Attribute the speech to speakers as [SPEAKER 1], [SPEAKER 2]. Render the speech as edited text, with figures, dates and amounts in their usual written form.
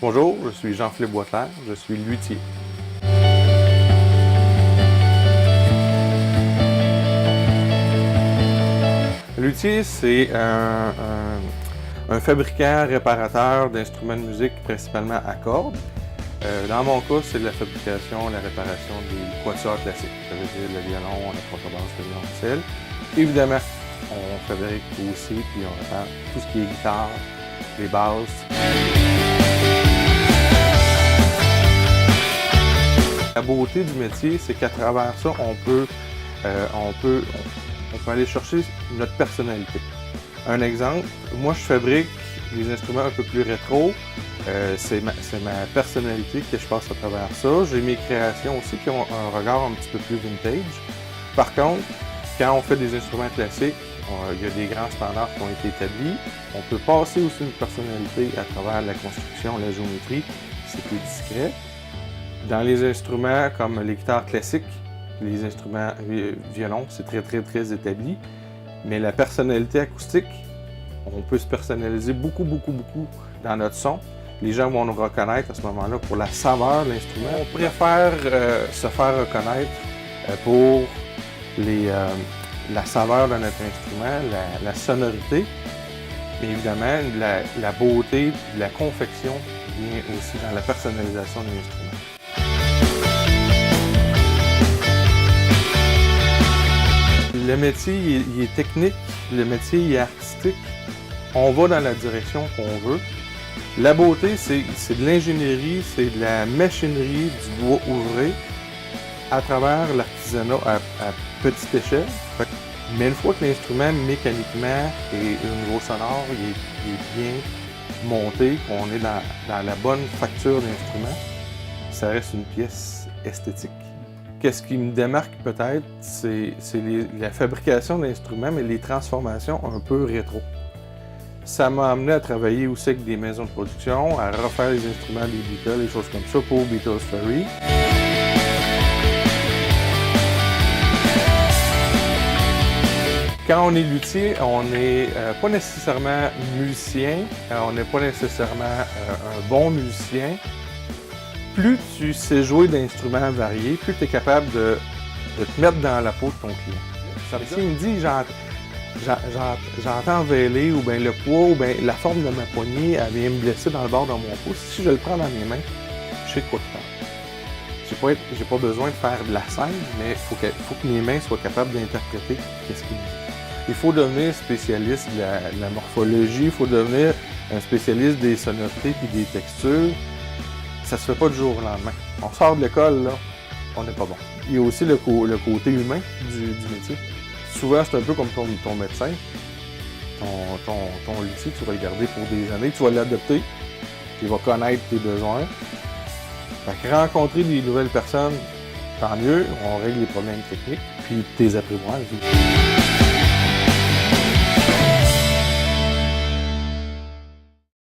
[SPEAKER 1] Bonjour, je suis Jean-Philippe Boisclair, je suis luthier. Luthier, c'est un fabricant réparateur d'instruments de musique, principalement à cordes. Dans mon cas, c'est la fabrication, la réparation des quatuors classiques. Ça veut dire le violon, la contrebasse, le violoncelle. Évidemment, on fabrique aussi, puis on répare tout ce qui est guitare, les basses. La beauté du métier, c'est qu'à travers ça, on peut aller chercher notre personnalité. Un exemple, moi je fabrique des instruments un peu plus rétro. C'est ma personnalité que je passe à travers ça. J'ai mes créations aussi qui ont un regard un petit peu plus vintage. Par contre, quand on fait des instruments classiques, il y a des grands standards qui ont été établis. On peut passer aussi une personnalité à travers la construction, la géométrie. C'est plus discret. Dans les instruments comme les guitares classiques, les instruments violon, c'est très établi. Mais la personnalité acoustique, on peut se personnaliser beaucoup dans notre son. Les gens vont nous reconnaître à ce moment-là pour la saveur de l'instrument. On préfère se faire reconnaître pour la saveur de notre instrument, la sonorité. Mais évidemment, la beauté, la confection vient aussi dans la personnalisation de l'instrument. Le métier il est technique, le métier il est artistique. On va dans la direction qu'on veut. La beauté, c'est de l'ingénierie, c'est de la machinerie, du bois ouvré à travers l'artisanat à petite échelle. Mais une fois que l'instrument mécaniquement et au niveau sonore il est bien monté, qu'on est dans la bonne facture d'instrument, ça reste une pièce esthétique. Qu'est-ce qui me démarque peut-être, c'est la fabrication d'instruments, mais les transformations un peu rétro. Ça m'a amené à travailler aussi avec des maisons de production, à refaire les instruments des Beatles, des choses comme ça pour Beatles Ferry. Quand on est luthier, on n'est pas nécessairement musicien, on n'est pas nécessairement un bon musicien. Plus tu sais jouer d'instruments variés, plus tu es capable de te mettre dans la peau de ton client. S'il me dit j'entends vêler, ou bien le poids, ou bien la forme de ma poignée, elle vient me blesser dans le bord de mon pouce, si je le prends dans mes mains, je sais de quoi il parle. J'ai pas besoin de faire de la scène, mais il faut que mes mains soient capables d'interpréter ce qu'il me dit. Il faut devenir spécialiste de la morphologie, il faut devenir un spécialiste des sonorités et des textures. Ça se fait pas du jour au lendemain. On sort de l'école, là, on n'est pas bon. Il y a aussi le côté humain du métier. Souvent, c'est un peu comme ton médecin, ton luthier, tu vas le garder pour des années, tu vas l'adopter, il va connaître tes besoins. Fait que rencontrer des nouvelles personnes, tant mieux, on règle les problèmes techniques, puis tes apprivoirs.